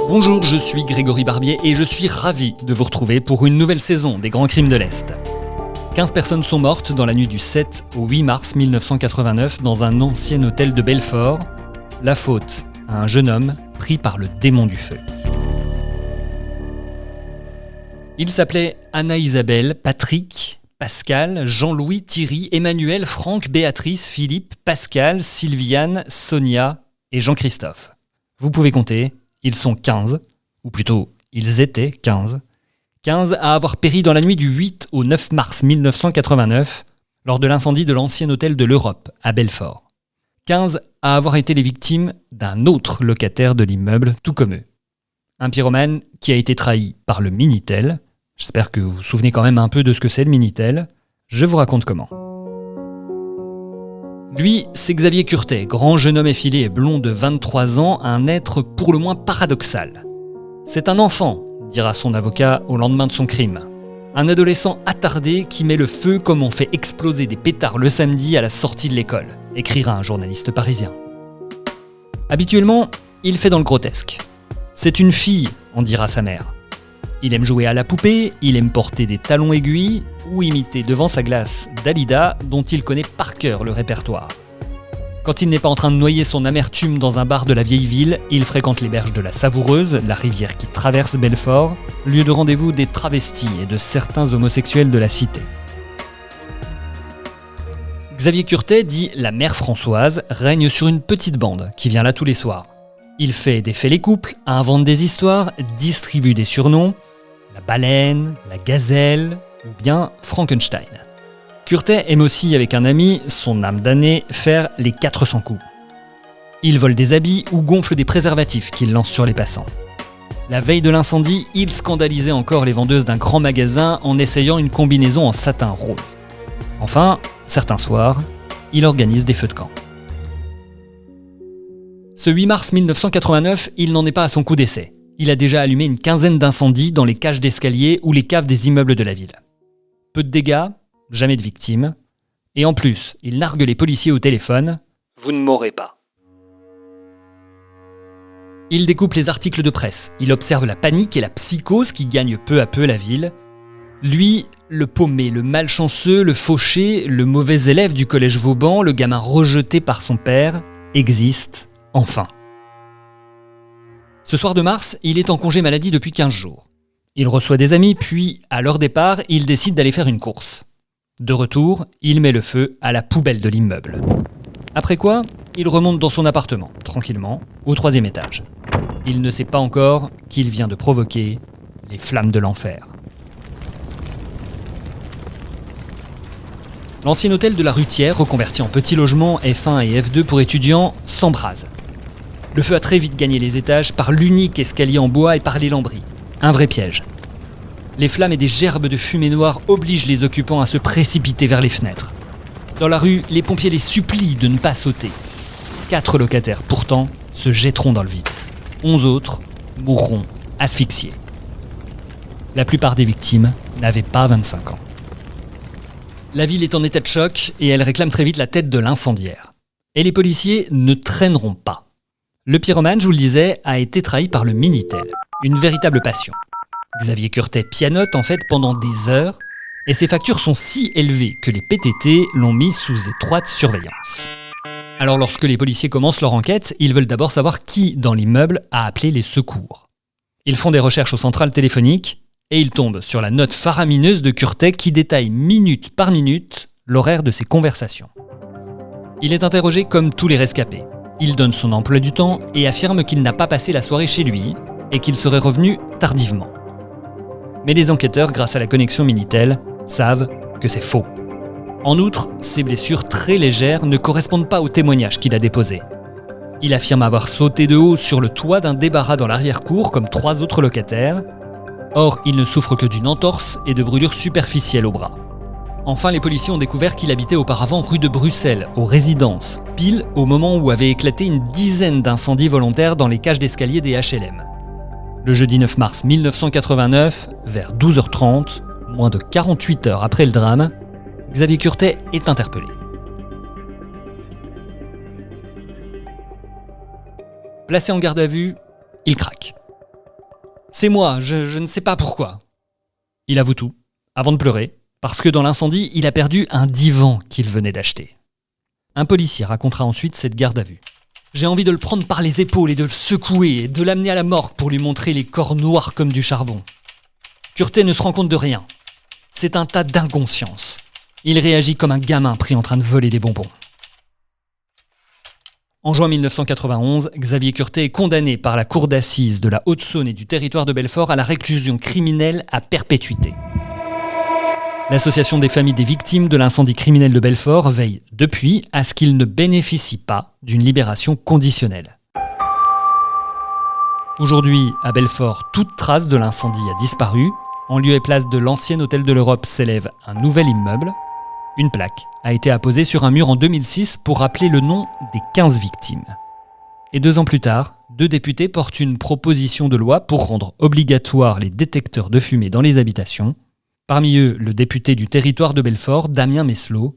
Bonjour, je suis Grégory Barbier et je suis ravi de vous retrouver pour une nouvelle saison des Grands Crimes de l'Est. 15 personnes sont mortes dans la nuit du 7 au 8 mars 1989 dans un ancien hôtel de Belfort. La faute à un jeune homme pris par le démon du feu. Il s'appelait Anna-Isabelle, Patrick, Pascal, Jean-Louis, Thierry, Emmanuel, Franck, Béatrice, Philippe, Pascal, Sylviane, Sonia et Jean-Christophe. Vous pouvez compter, ils sont 15, ou plutôt ils étaient 15. 15 à avoir péri dans la nuit du 8 au 9 mars 1989 lors de l'incendie de l'ancien hôtel de l'Europe à Belfort. 15 à avoir été les victimes d'un autre locataire de l'immeuble, tout comme eux. Un pyromane qui a été trahi par le Minitel. J'espère que vous vous souvenez quand même un peu de ce que c'est le Minitel. Je vous raconte comment. Lui, c'est Xavier Curtet, grand jeune homme effilé et blond de 23 ans, un être pour le moins paradoxal. C'est un enfant, dira son avocat au lendemain de son crime. Un adolescent attardé qui met le feu comme on fait exploser des pétards le samedi à la sortie de l'école, écrira un journaliste parisien. Habituellement, il fait dans le grotesque. C'est une fille, en dira sa mère. Il aime jouer à la poupée, il aime porter des talons aiguilles ou imiter devant sa glace Dalida dont il connaît par cœur le répertoire. Quand il n'est pas en train de noyer son amertume dans un bar de la vieille ville, il fréquente les berges de la Savoureuse, la rivière qui traverse Belfort, lieu de rendez-vous des travestis et de certains homosexuels de la cité. Xavier Curtet, dit la mère Françoise, règne sur une petite bande qui vient là tous les soirs. Il fait défier les couples, invente des histoires, distribue des surnoms, la baleine, la gazelle ou bien Frankenstein. Curtet aime aussi avec un ami, son âme damnée, faire les 400 coups. Il vole des habits ou gonfle des préservatifs qu'il lance sur les passants. La veille de l'incendie, il scandalisait encore les vendeuses d'un grand magasin en essayant une combinaison en satin rose. Enfin, certains soirs, il organise des feux de camp. Ce 8 mars 1989, il n'en est pas à son coup d'essai. Il a déjà allumé une quinzaine d'incendies dans les cages d'escalier ou les caves des immeubles de la ville. Peu de dégâts, jamais de victimes. Et en plus, il nargue les policiers au téléphone. « Vous ne mourrez pas ». Il découpe les articles de presse. Il observe la panique et la psychose qui gagnent peu à peu la ville. Lui, le paumé, le malchanceux, le fauché, le mauvais élève du collège Vauban, le gamin rejeté par son père, existe enfin. Ce soir de mars, il est en congé maladie depuis 15 jours. Il reçoit des amis, puis, à leur départ, il décide d'aller faire une course. De retour, il met le feu à la poubelle de l'immeuble. Après quoi, il remonte dans son appartement, tranquillement, au 3e étage. Il ne sait pas encore qu'il vient de provoquer les flammes de l'enfer. L'ancien hôtel de la Rutière, reconverti en petit logement F1 et F2 pour étudiants, s'embrase. Le feu a très vite gagné les étages par l'unique escalier en bois et par les lambris. Un vrai piège. Les flammes et des gerbes de fumée noire obligent les occupants à se précipiter vers les fenêtres. Dans la rue, les pompiers les supplient de ne pas sauter. 4 locataires, pourtant, se jetteront dans le vide. 11 autres mourront asphyxiés. La plupart des victimes n'avaient pas 25 ans. La ville est en état de choc et elle réclame très vite la tête de l'incendiaire. Et les policiers ne traîneront pas. Le pyromane, je vous le disais, a été trahi par le Minitel. Une véritable passion. Xavier Curtet pianote en fait pendant des heures et ses factures sont si élevées que les PTT l'ont mis sous étroite surveillance. Alors lorsque les policiers commencent leur enquête, ils veulent d'abord savoir qui dans l'immeuble a appelé les secours. Ils font des recherches aux centrales téléphoniques et ils tombent sur la note faramineuse de Curtet qui détaille minute par minute l'horaire de ses conversations. Il est interrogé comme tous les rescapés. Il donne son emploi du temps et affirme qu'il n'a pas passé la soirée chez lui et qu'il serait revenu tardivement. Mais les enquêteurs, grâce à la connexion Minitel, savent que c'est faux. En outre, ses blessures très légères ne correspondent pas au témoignage qu'il a déposé. Il affirme avoir sauté de haut sur le toit d'un débarras dans l'arrière-cour comme 3 autres locataires. Or, il ne souffre que d'une entorse et de brûlures superficielles au bras. Enfin, les policiers ont découvert qu'il habitait auparavant rue de Bruxelles, aux résidences, pile au moment où avaient éclaté une dizaine d'incendies volontaires dans les cages d'escalier des HLM. Le jeudi 9 mars 1989, vers 12h30, moins de 48 heures après le drame, Xavier Curtet est interpellé. Placé en garde à vue, il craque. C'est moi, je ne sais pas pourquoi. Il avoue tout, avant de pleurer, parce que dans l'incendie, il a perdu un divan qu'il venait d'acheter. Un policier racontera ensuite cette garde à vue. J'ai envie de le prendre par les épaules et de le secouer et de l'amener à la morgue pour lui montrer les corps noirs comme du charbon. Curté ne se rend compte de rien. C'est un tas d'inconscience. Il réagit comme un gamin pris en train de voler des bonbons. En juin 1991, Xavier Curté est condamné par la cour d'assises de la Haute-Saône et du territoire de Belfort à la réclusion criminelle à perpétuité. L'Association des familles des victimes de l'incendie criminel de Belfort veille depuis à ce qu'il ne bénéficie pas d'une libération conditionnelle. Aujourd'hui, à Belfort, toute trace de l'incendie a disparu. En lieu et place de l'ancien hôtel de l'Europe s'élève un nouvel immeuble. Une plaque a été apposée sur un mur en 2006 pour rappeler le nom des 15 victimes. Et 2 ans plus tard, 2 députés portent une proposition de loi pour rendre obligatoire les détecteurs de fumée dans les habitations. Parmi eux, le député du territoire de Belfort, Damien Meslot,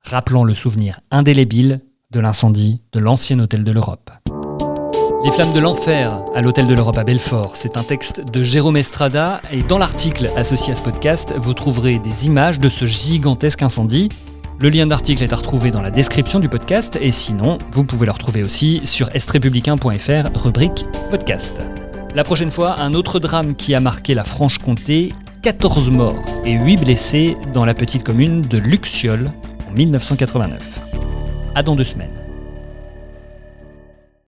rappelant le souvenir indélébile de l'incendie de l'ancien hôtel de l'Europe. Les flammes de l'enfer à l'hôtel de l'Europe à Belfort, c'est un texte de Jérôme Estrada et dans l'article associé à ce podcast, vous trouverez des images de ce gigantesque incendie. Le lien d'article est à retrouver dans la description du podcast et sinon, vous pouvez le retrouver aussi sur estrepublicain.fr, rubrique podcast. La prochaine fois, un autre drame qui a marqué la Franche-Comté, 14 morts et 8 blessés dans la petite commune de Luxiol en 1989. À dans 2 semaines.